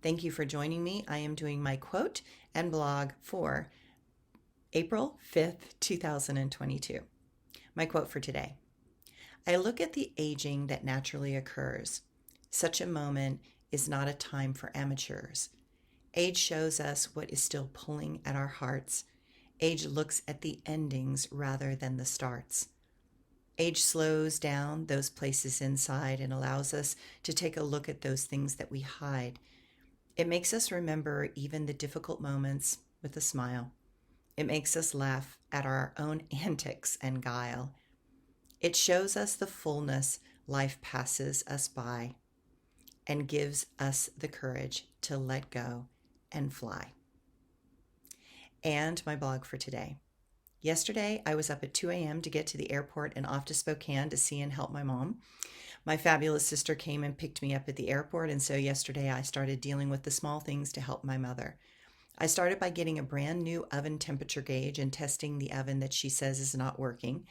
Thank you for joining me. I am doing my quote and blog for April 5th, 2022. My quote for today: I look at the aging that naturally occurs. Such a moment is not a time for amateurs. Age shows us what is still pulling at our hearts. Age looks at the endings rather than the starts. Age slows down those places inside and allows us to take a look at those things that we hide. It makes us remember even the difficult moments with a smile. It makes us laugh at our own antics and guile. It shows us the fullness life passes us by and gives us the courage to let go and fly. And my blog for today. Yesterday, I was up at 2 a.m. to get to the airport and off to Spokane to see and help my mom. My fabulous sister came and picked me up at the airport, and so yesterday I started dealing with the small things to help my mother. I started by getting a brand new oven temperature gauge and testing the oven that she says is not working.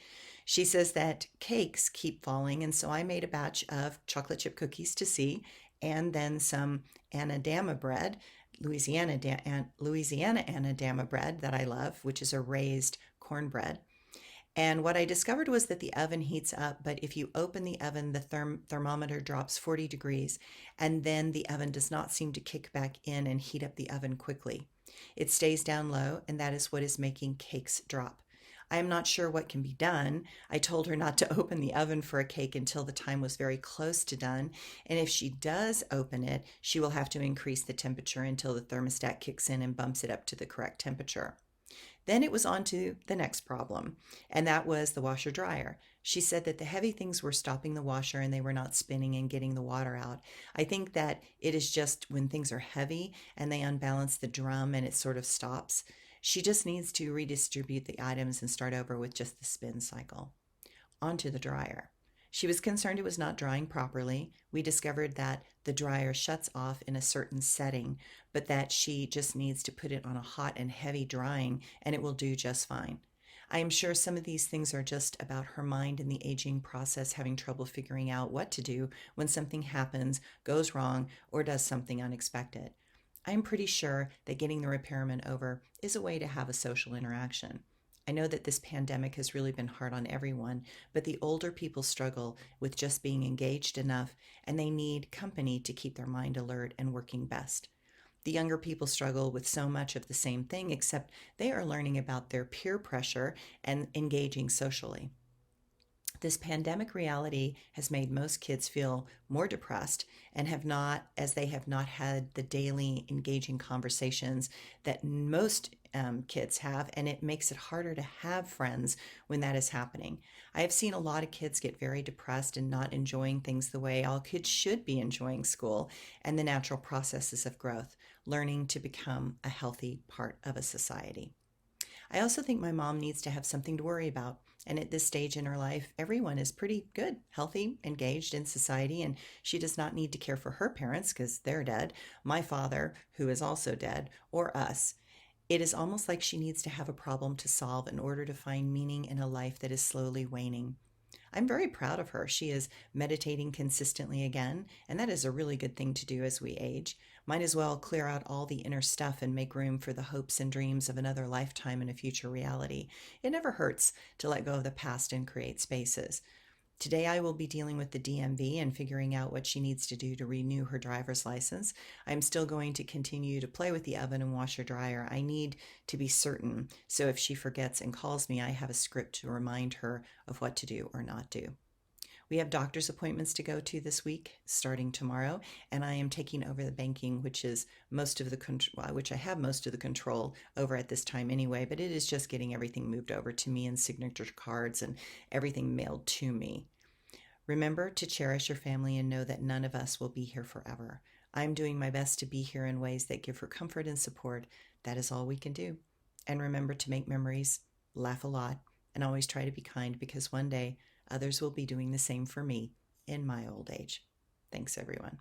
She says that cakes keep falling, and so I made a batch of chocolate chip cookies to see, and then some Anadama bread, Louisiana Anadama bread that I love, which is a raised cornbread. And what I discovered was that the oven heats up, but if you open the oven, the thermometer drops 40 degrees, and then the oven does not seem to kick back in and heat up the oven quickly. It stays down low, and that is what is making cakes drop. I am not sure what can be done. I told her not to open the oven for a cake until the time was very close to done, and if she does open it, she will have to increase the temperature until the thermostat kicks in and bumps it up to the correct temperature. Then it was on to the next problem, and that was the washer dryer. She said that the heavy things were stopping the washer and they were not spinning and getting the water out. I think that it is just when things are heavy and they unbalance the drum and it sort of stops. She just needs to redistribute the items and start over with just the spin cycle. Onto the dryer. She was concerned it was not drying properly. We discovered that the dryer shuts off in a certain setting, but that she just needs to put it on a hot and heavy drying and it will do just fine. I am sure some of these things are just about her mind in the aging process having trouble figuring out what to do when something happens, goes wrong, or does something unexpected. I am pretty sure that getting the repairman over is a way to have a social interaction. I know that this pandemic has really been hard on everyone, but the older people struggle with just being engaged enough, and they need company to keep their mind alert and working best. The younger people struggle with so much of the same thing, except they are learning about their peer pressure and engaging socially. This pandemic reality has made most kids feel more depressed and as they have not had the daily engaging conversations that most kids have, and it makes it harder to have friends when that is happening. I have seen a lot of kids get very depressed and not enjoying things the way all kids should be enjoying school and the natural processes of growth, learning to become a healthy part of a society. I also think my mom needs to have something to worry about. And at this stage in her life, everyone is pretty good, healthy, engaged in society, and she does not need to care for her parents because they're dead, my father, who is also dead, or us. It is almost like she needs to have a problem to solve in order to find meaning in a life that is slowly waning. I'm very proud of her. She is meditating consistently again, and that is a really good thing to do as we age. Might as well clear out all the inner stuff and make room for the hopes and dreams of another lifetime and a future reality. It never hurts to let go of the past and create spaces. Today I will be dealing with the DMV and figuring out what she needs to do to renew her driver's license. I'm still going to continue to play with the oven and washer dryer. I need to be certain, so if she forgets and calls me, I have a script to remind her of what to do or not do. We have doctor's appointments to go to this week, starting tomorrow, and I am taking over the banking, which is which I have most of the control over at this time anyway. But it is just getting everything moved over to me and signature cards and everything mailed to me. Remember to cherish your family and know that none of us will be here forever. I'm doing my best to be here in ways that give her comfort and support. That is all we can do. And remember to make memories, laugh a lot, and always try to be kind, because one day others will be doing the same for me in my old age. Thanks, everyone.